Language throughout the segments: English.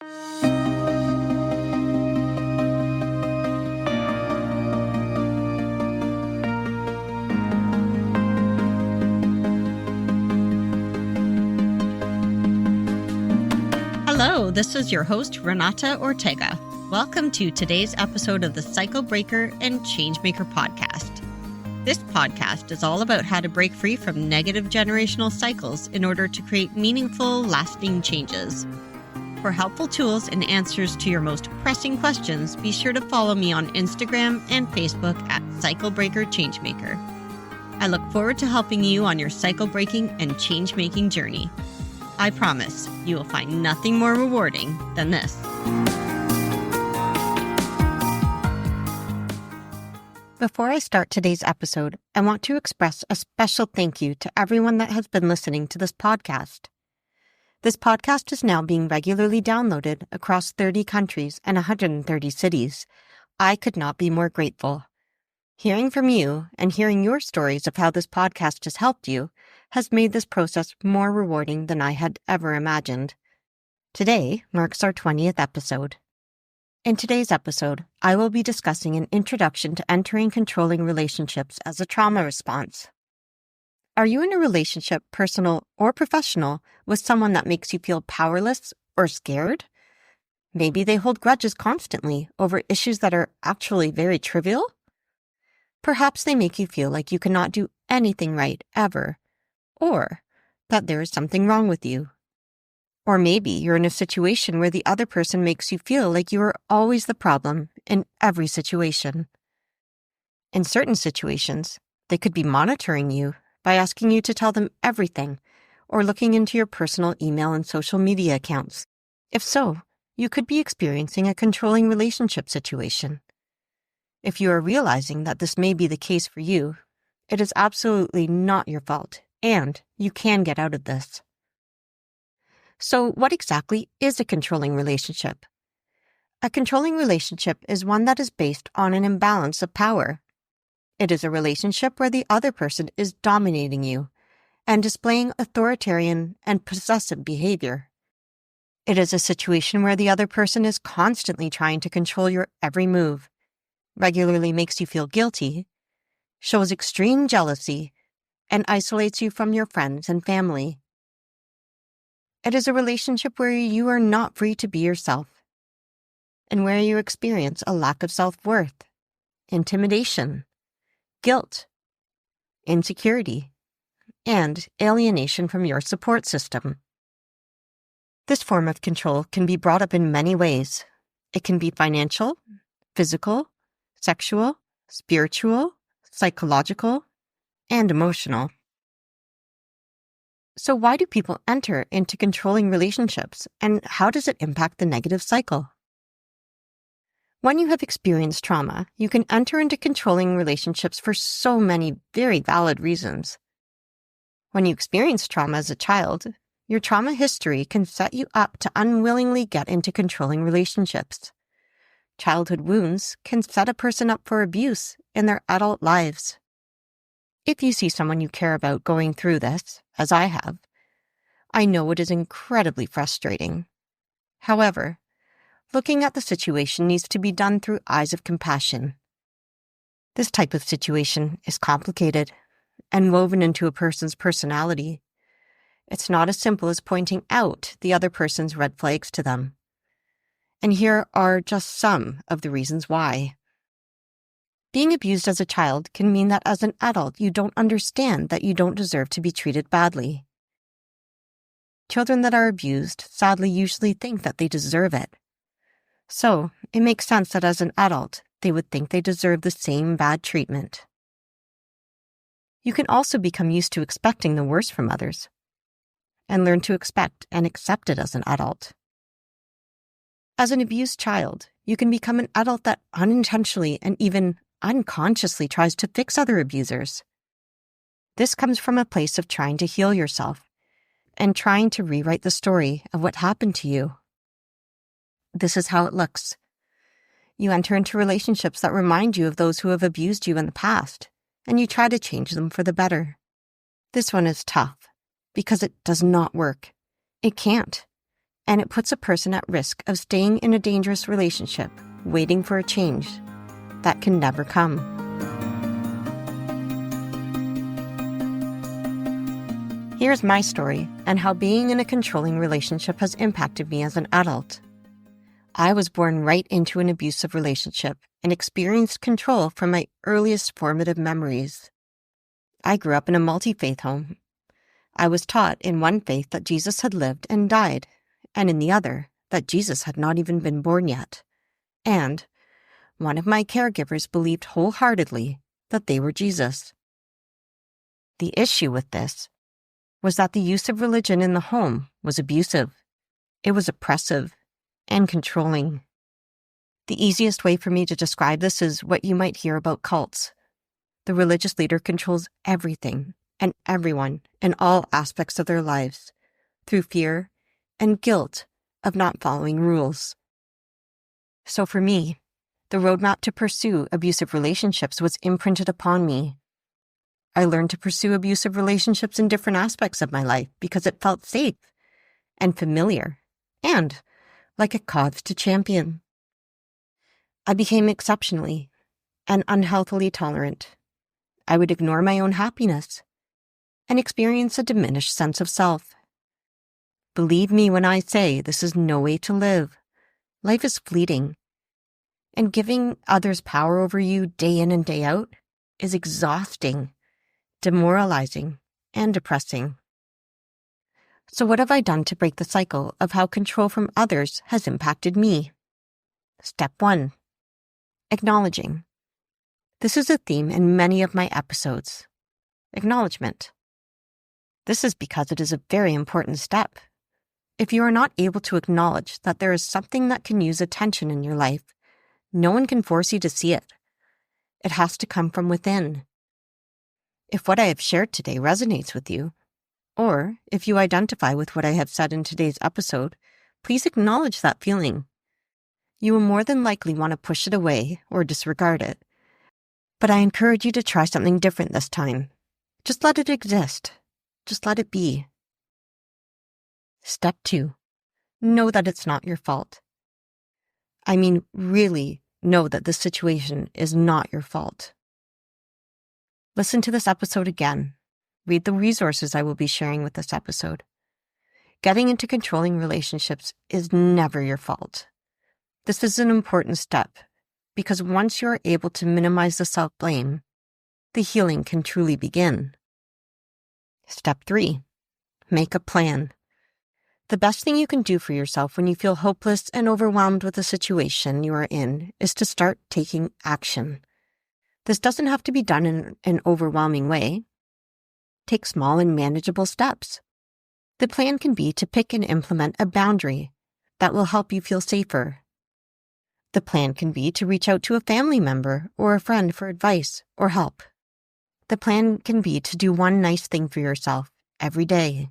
Hello, this is your host, Renata Ortega. Welcome to today's episode of the Cycle Breaker and Changemaker podcast. This podcast is all about how to break free from negative generational cycles in order to create meaningful, lasting changes. For helpful tools and answers to your most pressing questions, be sure to follow me on Instagram and Facebook at Cycle Breaker Changemaker. I look forward to helping you on your cycle breaking and change-making journey. I promise you will find nothing more rewarding than this. Before I start today's episode, I want to express a special thank you to everyone that has been listening to this podcast. This podcast is now being regularly downloaded across 30 countries and 130 cities. I could not be more grateful. Hearing from you and hearing your stories of how this podcast has helped you has made this process more rewarding than I had ever imagined. Today marks our 20th episode. In today's episode, I will be discussing an introduction to entering controlling relationships as a trauma response. Are you in a relationship, personal or professional, with someone that makes you feel powerless or scared? Maybe they hold grudges constantly over issues that are actually very trivial? Perhaps they make you feel like you cannot do anything right ever, or that there is something wrong with you. Or maybe you're in a situation where the other person makes you feel like you are always the problem in every situation. In certain situations, they could be monitoring you by asking you to tell them everything or looking into your personal email and social media accounts. If so, you could be experiencing a controlling relationship situation. If you are realizing that this may be the case for you, it is absolutely not your fault, and you can get out of this. So, what exactly is a controlling relationship? A controlling relationship is one that is based on an imbalance of power. It is a relationship where the other person is dominating you and displaying authoritarian and possessive behavior. It is a situation where the other person is constantly trying to control your every move, regularly makes you feel guilty, shows extreme jealousy, and isolates you from your friends and family. It is a relationship where you are not free to be yourself, and where you experience a lack of self-worth, intimidation, guilt, insecurity, and alienation from your support system. This form of control can be brought up in many ways. It can be financial, physical, sexual, spiritual, psychological, and emotional. So why do people enter into controlling relationships, and how does it impact the negative cycle? When you have experienced trauma, you can enter into controlling relationships for so many very valid reasons. When you experience trauma as a child, your trauma history can set you up to unwillingly get into controlling relationships. Childhood wounds can set a person up for abuse in their adult lives. If you see someone you care about going through this, as I have, I know it is incredibly frustrating. However, looking at the situation needs to be done through eyes of compassion. This type of situation is complicated and woven into a person's personality. It's not as simple as pointing out the other person's red flags to them. And here are just some of the reasons why. Being abused as a child can mean that as an adult you don't understand that you don't deserve to be treated badly. Children that are abused sadly usually think that they deserve it. So, it makes sense that as an adult, they would think they deserve the same bad treatment. You can also become used to expecting the worst from others, and learn to expect and accept it as an adult. As an abused child, you can become an adult that unintentionally and even unconsciously tries to fix other abusers. This comes from a place of trying to heal yourself and trying to rewrite the story of what happened to you. This is how it looks. You enter into relationships that remind you of those who have abused you in the past, and you try to change them for the better. This one is tough because it does not work. It can't. and it puts a person at risk of staying in a dangerous relationship, waiting for a change that can never come. Here's my story and how being in a controlling relationship has impacted me as an adult. I was born right into an abusive relationship and experienced control from my earliest formative memories. I grew up in a multi-faith home. I was taught in one faith that Jesus had lived and died, and in the other that Jesus had not even been born yet. And one of my caregivers believed wholeheartedly that they were Jesus. The issue with this was that the use of religion in the home was abusive. It was oppressive and controlling. The easiest way for me to describe this is what you might hear about cults. The religious leader controls everything and everyone in all aspects of their lives through fear and guilt of not following rules. So for me, the roadmap to pursue abusive relationships was imprinted upon me. I learned to pursue abusive relationships in different aspects of my life because it felt safe and familiar and like a cause to champion. I became exceptionally and unhealthily tolerant. I would ignore my own happiness and experience a diminished sense of self. Believe me when I say this is no way to live. Life is fleeting, and giving others power over you day in and day out is exhausting, demoralizing, and depressing. So what have I done to break the cycle of how control from others has impacted me? Step 1. Acknowledging. This is a theme in many of my episodes. Acknowledgement. This is because it is a very important step. If you are not able to acknowledge that there is something that can use attention in your life, no one can force you to see it. It has to come from within. If what I have shared today resonates with you, or if you identify with what I have said in today's episode, please acknowledge that feeling. You will more than likely want to push it away or disregard it. But I encourage you to try something different this time. Just let it exist. Just let it be. Step 2. Know that it's not your fault. I mean, really know that this situation is not your fault. Listen to this episode again. Read the resources I will be sharing with this episode. Getting into controlling relationships is never your fault. This is an important step because once you are able to minimize the self-blame, the healing can truly begin. Step 3. Make a plan. The best thing you can do for yourself when you feel hopeless and overwhelmed with the situation you are in is to start taking action. This doesn't have to be done in an overwhelming way. Take small and manageable steps. The plan can be to pick and implement a boundary that will help you feel safer. The plan can be to reach out to a family member or a friend for advice or help. The plan can be to do one nice thing for yourself every day.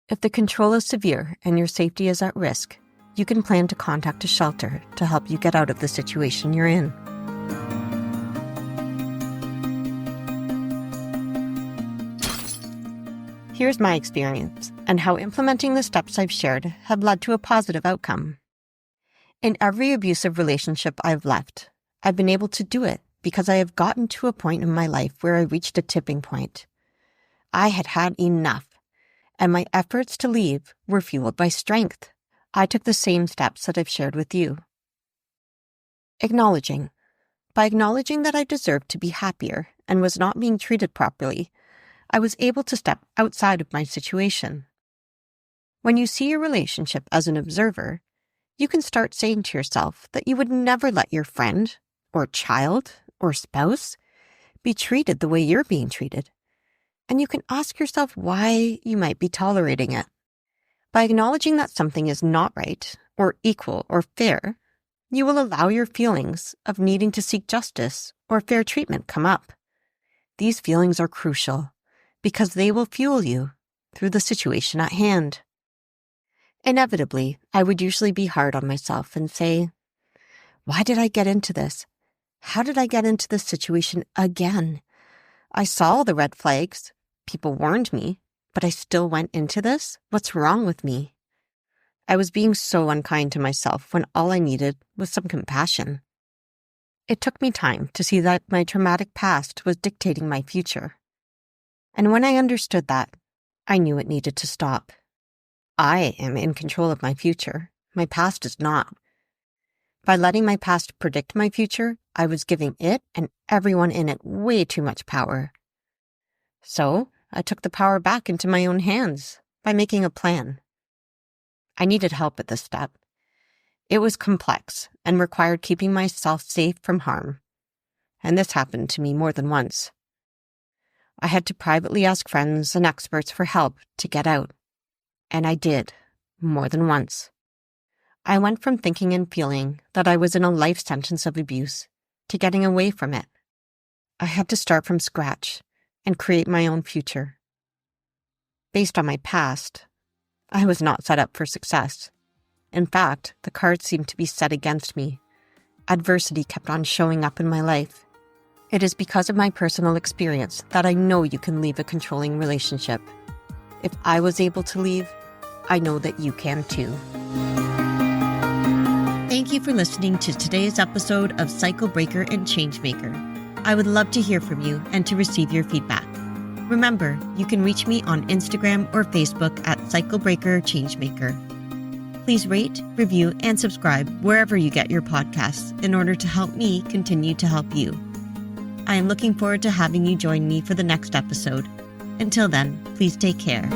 If the control is severe and your safety is at risk, you can plan to contact a shelter to help you get out of the situation you're in. Here's my experience and how implementing the steps I've shared have led to a positive outcome. In every abusive relationship I've left, I've been able to do it because I have gotten to a point in my life where I reached a tipping point. I had had enough, and my efforts to leave were fueled by strength. I took the same steps that I've shared with you. Acknowledging. By acknowledging that I deserved to be happier and was not being treated properly, I was able to step outside of my situation. When you see your relationship as an observer, you can start saying to yourself that you would never let your friend or child or spouse be treated the way you're being treated. And you can ask yourself why you might be tolerating it. By acknowledging that something is not right or equal or fair, you will allow your feelings of needing to seek justice or fair treatment come up. These feelings are crucial because they will fuel you through the situation at hand. Inevitably, I would usually be hard on myself and say, why did I get into this? How did I get into this situation again? I saw the red flags. People warned me, but I still went into this? What's wrong with me? I was being so unkind to myself when all I needed was some compassion. It took me time to see that my traumatic past was dictating my future. And when I understood that, I knew it needed to stop. I am in control of my future. My past is not. By letting my past predict my future, I was giving it and everyone in it way too much power. So, I took the power back into my own hands by making a plan. I needed help at this step. It was complex and required keeping myself safe from harm. And this happened to me more than once. I had to privately ask friends and experts for help to get out. And I did, more than once. I went from thinking and feeling that I was in a life sentence of abuse to getting away from it. I had to start from scratch and create my own future. Based on my past, I was not set up for success. In fact, the cards seemed to be set against me. Adversity kept on showing up in my life. It is because of my personal experience that I know you can leave a controlling relationship. If I was able to leave, I know that you can too. Thank you for listening to today's episode of Cycle Breaker and Changemaker. I would love to hear from you and to receive your feedback. Remember, you can reach me on Instagram or Facebook at Cycle Breaker Changemaker. Please rate, review, and subscribe wherever you get your podcasts in order to help me continue to help you. I am looking forward to having you join me for the next episode. Until then, please take care.